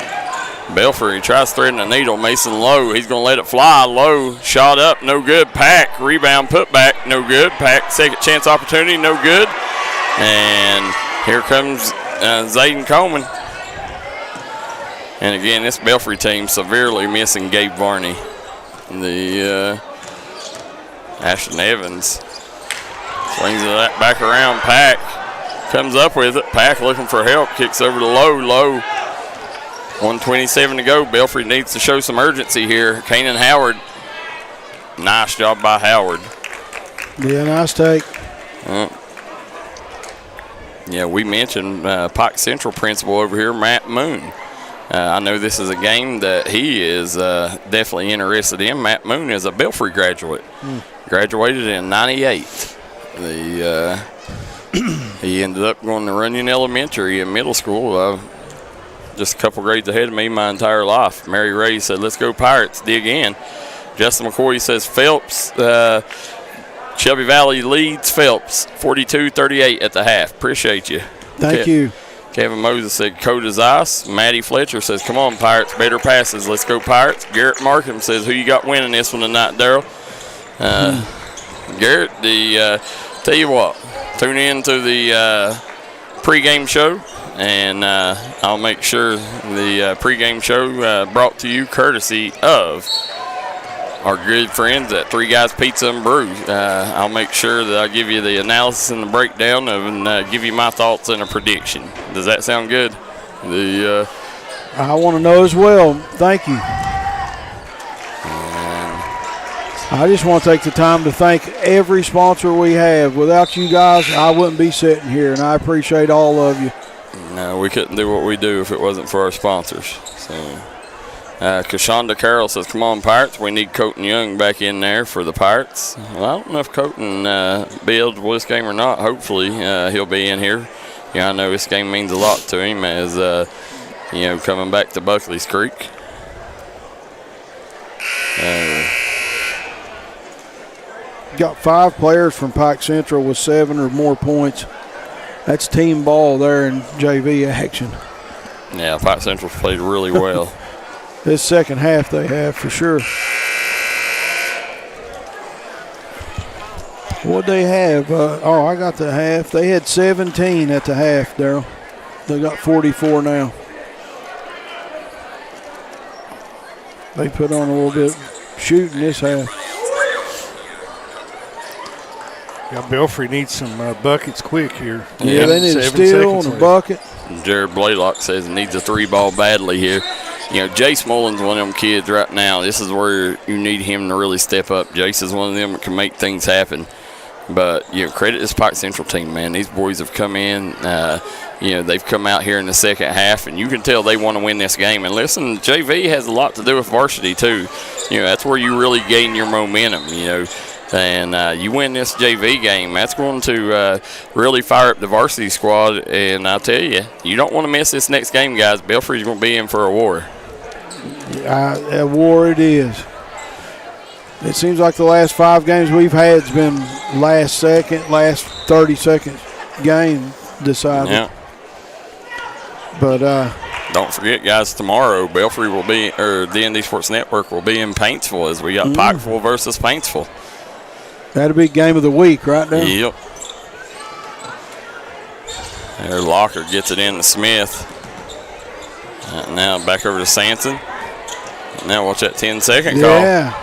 Speaker 1: Belfry tries threading the needle. Mason Lowe, he's going to let it fly. Lowe, shot up, no good. Pack, rebound, put back, no good. Pack, second chance opportunity, no good. And here comes Zayden Coleman. And again, this Belfry team severely missing Gabe Varney. The Ashton Evans swings it back around. Pack comes up with it. Pack looking for help, kicks over to Lowe. Lowe, 1:27 to go. Belfry needs to show some urgency here. Kanan Howard, nice job by Howard.
Speaker 2: Yeah, nice take.
Speaker 1: Yeah, we mentioned Pike Central principal over here, Matt Moon. I know this is a game that he is definitely interested in. Matt Moon is a Belfry graduate. Graduated in '98. He ended up going to Runyon Elementary in middle school. Just a couple grades ahead of me my entire life. Mary Ray said, let's go Pirates, dig in. Justin McCoy says Phelps, Shelby Valley leads Phelps 42-38 at the half. Appreciate you.
Speaker 2: Thank you.
Speaker 1: Kevin Moses said cold as ice. Maddie Fletcher says, come on Pirates, better passes, let's go Pirates. Garrett Markham says, who you got winning this one tonight, Darryl? Garrett, tell you what, tune in to the pregame show. And I'll make sure the pregame show brought to you courtesy of our good friends at Three Guys Pizza and Brew. I'll make sure that I'll give you the analysis and the breakdown and give you my thoughts and a prediction. Does that sound good?
Speaker 2: I want to know as well. Thank you. I just want to take the time to thank every sponsor we have. Without you guys, I wouldn't be sitting here, and I appreciate all of you.
Speaker 1: No, we couldn't do what we do if it wasn't for our sponsors. So, Kashonda Carroll says, come on, Pirates. We need Colton Young back in there for the Pirates. Well, I don't know if Colton be eligible this game or not. Hopefully, he'll be in here. I know this game means a lot to him as, coming back to Buckley's Creek.
Speaker 2: Got 5 players from Pike Central with 7 or more points. That's team ball there in JV action.
Speaker 1: Yeah, Pike Central played really well.
Speaker 2: This second half they have for sure. What'd they have? I got the half. They had 17 at the half, Darryl. They got 44 now. They put on a little bit shooting this half.
Speaker 3: Yeah, Belfry needs some buckets quick here.
Speaker 2: Yeah, they need a steal and a bucket.
Speaker 1: Jared Blaylock says he needs a 3-ball badly here. Jace Mullen's one of them kids right now. This is where you need him to really step up. Jace is one of them that can make things happen. But, credit this Pike Central team, man. These boys have come in. They've come out here in the second half, and you can tell they want to win this game. And listen, JV has a lot to do with varsity, too. That's where you really gain your momentum, And you win this JV game, that's going to really fire up the varsity squad. And I'll tell you, you don't want to miss this next game, guys. Belfry's going to be in for a war.
Speaker 2: A war it is. It seems like the last 5 games we've had has been last 30-second game decided.
Speaker 1: Yeah.
Speaker 2: But
Speaker 1: don't forget, guys, tomorrow Belfry will be, or D&D Sports Network will be in Paintsville as we got Pikeville versus Paintsville.
Speaker 2: That'll be game of the week right now.
Speaker 1: Yep. There, Locker gets it in to Smith. Now back over to Sanson. Now watch that 10-second call.
Speaker 2: Yeah.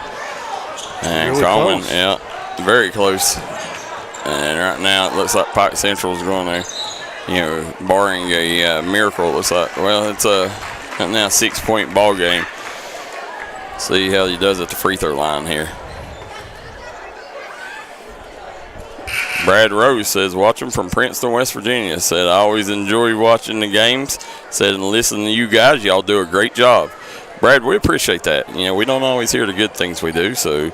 Speaker 1: And
Speaker 3: really
Speaker 1: Coleman,
Speaker 3: close.
Speaker 1: yeah, very close. And right now it looks like Pike Central is going to, barring a miracle, it looks like, well, it's a now 6-point ball game. See how he does at the free throw line here. Brad Rose says, watch him from Princeton, West Virginia. Said, I always enjoy watching the games. Said, and listening to you guys, y'all do a great job. Brad, we appreciate that. You know, we don't always hear the good things we do, so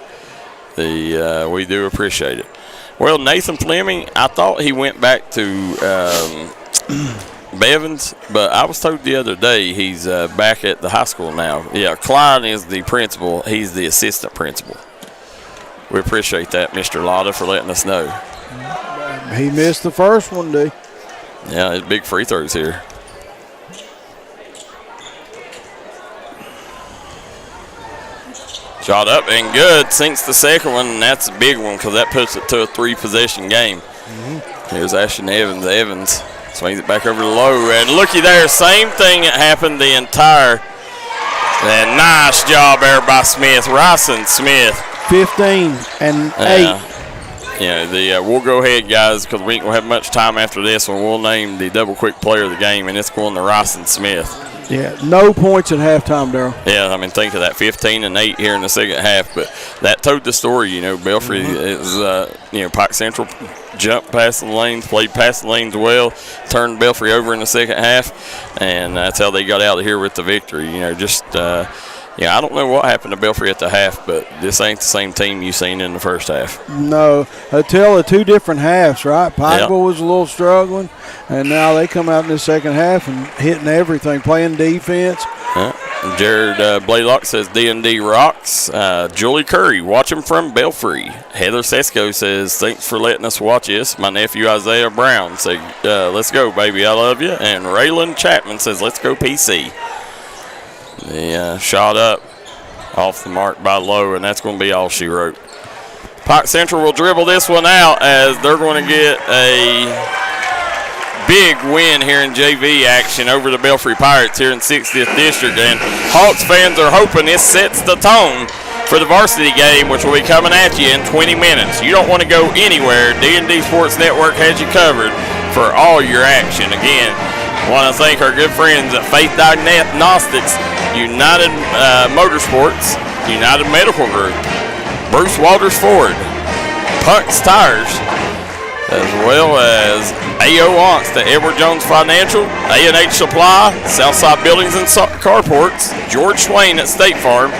Speaker 1: we do appreciate it. Well, Nathan Fleming, I thought he went back to Bevins, but I was told the other day he's back at the high school now. Yeah, Klein is the principal. He's the assistant principal. We appreciate that, Mr. Lotta, for letting us know.
Speaker 2: He missed the first one, dude.
Speaker 1: Yeah, his big free throws here. Shot up and good. Sinks the second one, and that's a big one because that puts it to a 3-possession game. Here's Ashton Evans. Evans swings it back over to Lowe. And looky there, same thing that happened the entire. And nice job there by Smith. Ryson Smith.
Speaker 2: 15 and 8.
Speaker 1: Yeah, we'll go ahead, guys, because we ain't going to have much time after this one. We'll name the double-quick player of the game, and it's going to Ryson Smith.
Speaker 2: Yeah, no points at halftime, Darryl.
Speaker 1: Yeah, I mean, think of that, 15 and 8 here in the second half. But that told the story, you know. Belfry is, Pike Central jumped past the lanes, played past the lanes well, turned Belfry over in the second half, and that's how they got out of here with the victory. You know, just, I don't know what happened to Belfry at the half, but this ain't the same team you seen in the first half.
Speaker 2: No, until the two different halves, right? Pikeville was a little struggling, and now they come out in the second half and hitting everything, playing defense.
Speaker 1: Jared Blaylock says D&D rocks. Julie Curry, watching from Belfry. Heather Sesko says, thanks for letting us watch this. My nephew Isaiah Brown says, let's go, baby, I love you. And Raylan Chapman says, let's go PC. The shot up off the mark by Lowe, and that's going to be all she wrote. Pike Central will dribble this one out as they're going to get a big win here in JV action over the Belfry Pirates here in 60th District. And Hawks fans are hoping this sets the tone for the varsity game, which will be coming at you in 20 minutes. You don't want to go anywhere. D&D Sports Network has you covered for all your action. Again, I want to thank our good friends at Faith Diagnostics, United Motorsports, United Medical Group, Bruce Walters Ford, Punk's Tires, as well as A.O. Onks, the Edward Jones Financial, A&H Supply, Southside Buildings and Carports, George Swain at State Farm.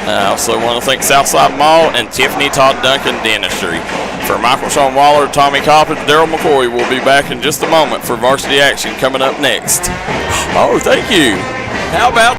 Speaker 1: I also want to thank Southside Mall and Tiffany Todd Duncan Dentistry. For Michael Shawn Waller, Tommy Coppage, Darryl McCoy, we'll be back in just a moment for varsity action coming up next. Oh, thank you. How about